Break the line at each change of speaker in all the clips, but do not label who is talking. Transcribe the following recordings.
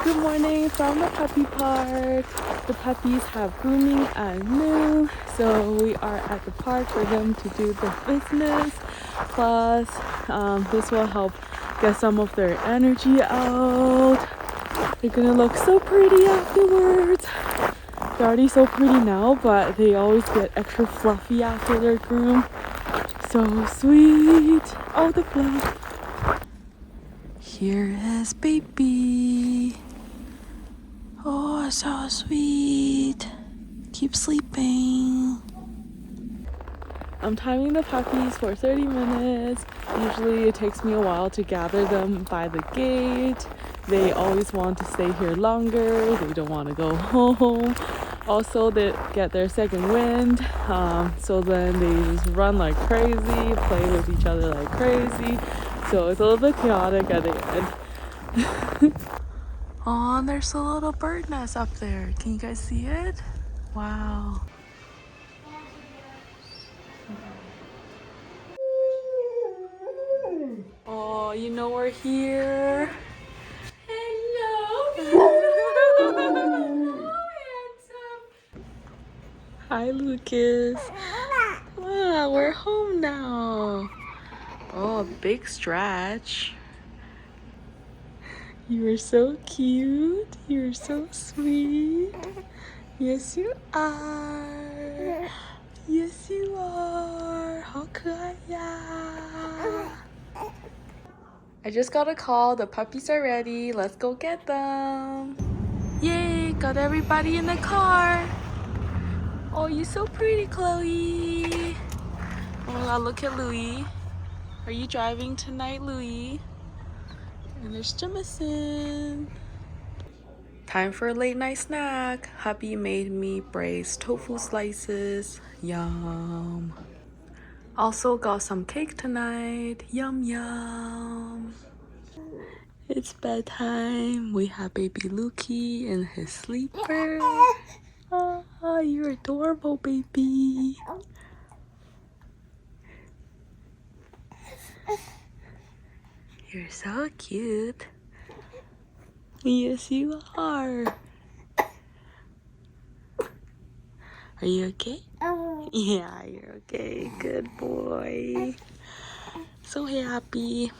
Good morning from the puppy park. The puppies have grooming at noon, so we are at the park for them to do the business. Plus, this will help get some of their energy out. They're gonna look so pretty afterwards. They're already so pretty now, but they always get extra fluffy after their groom. So sweet. Oh, the fluff. Here is baby. Oh, so sweet. Keep sleeping. I'm timing the puppies for 30 minutes. Usually it takes me a while to gather them by the gate. They always want to stay here longer. They don't want to go home. Also, they get their second wind. So then they just run like crazy, play with each other like crazy. So it's a little bit chaotic at the end. Oh, there's a little bird nest up there. Can you guys see it? Wow. Oh, you know we're here. Hello. Hi, Lucas. Wow, we're home now. Oh, big stretch. You are so cute. You're so sweet. Yes, you are. Yes, you are. 好可爱呀. I just got a call. The puppies are ready. Let's go get them. Yay, got everybody in the car. Oh, you're so pretty, Chloe. Oh my god, look at Louie. Are you driving tonight, Louie? And there's Jemison. Time for a late night snack. Hubby made me braised tofu slices. Yum. Also got some cake tonight. Yum yum. It's bedtime. We have baby Lukey in his sleeper. Ah, you're adorable, baby. You're so cute. Yes, you are. Are you okay? Yeah, you're okay. Good boy. So happy.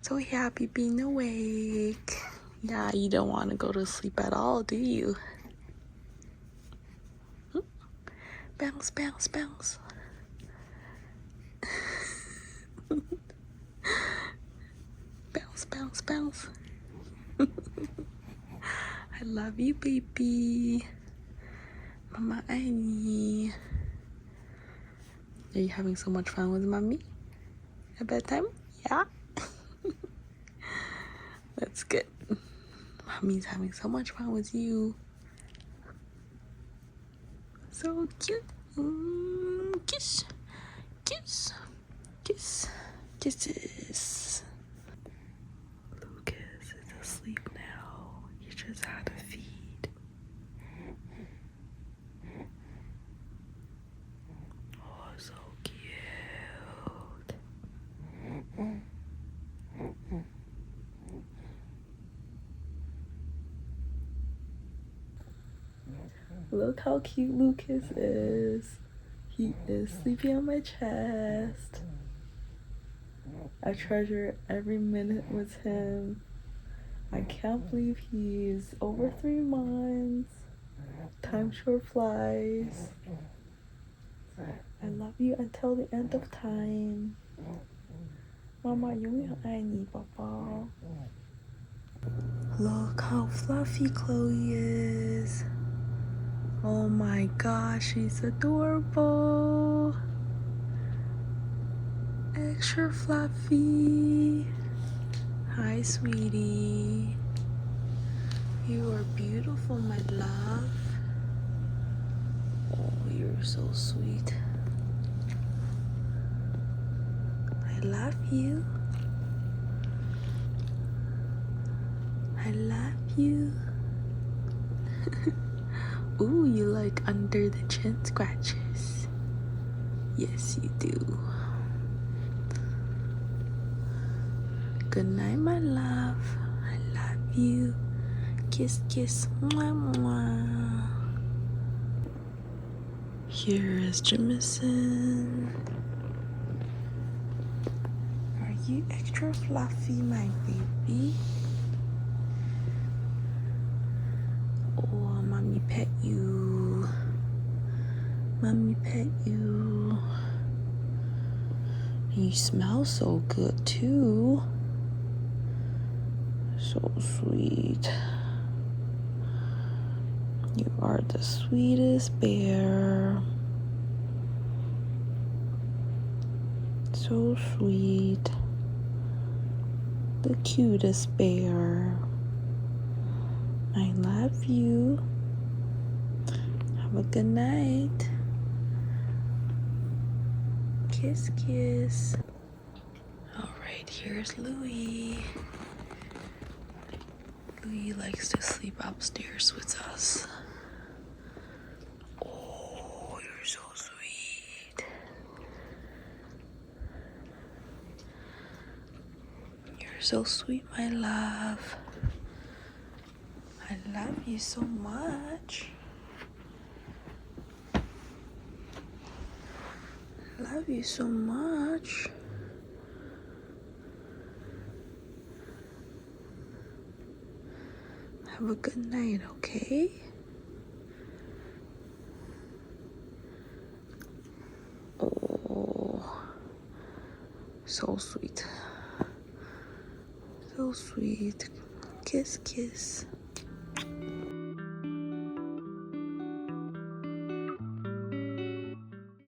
So happy being awake. Yeah, you don't want to go to sleep at all, do you? Bounce, bounce, bounce. Bounce, bounce, bounce. I love you, baby. Mama, I need. Are you having so much fun with mommy at bedtime? Yeah. That's good. Mommy's having so much fun with you. So cute. Kiss, kiss, kiss, kisses. Lucas is asleep now. He just had a feed. Oh, so cute. Look how cute Lucas is. He is sleeping on my chest. I treasure every minute with him. I can't believe he's over 3 months. Time sure flies. I love you until the end of time. Mama 永远爱你，宝宝。Look how fluffy Chloe is. Oh my gosh, she's adorable. Extra fluffy. Hi, sweetie. You are beautiful, my love. Oh, you're so sweet. I love you. I love you. Ooh, you like under the chin scratches. Yes, you do. Good night, my love. I love you. Kiss, kiss. Mwah, mwah. Here is Jamison. Are you extra fluffy, my baby? Oh, mommy pet you. Mommy pet you. You smell so good too. So sweet. You are the sweetest bear. So sweet. The cutest bear. I love you. Have a good night. Kiss, kiss. Alright, here's Louie. Louie likes to sleep upstairs with us. Oh, you're so sweet. You're so sweet, my love. I love you so much. Love you so much. Have a good night, okay? Oh, so sweet. So sweet. Kiss, kiss.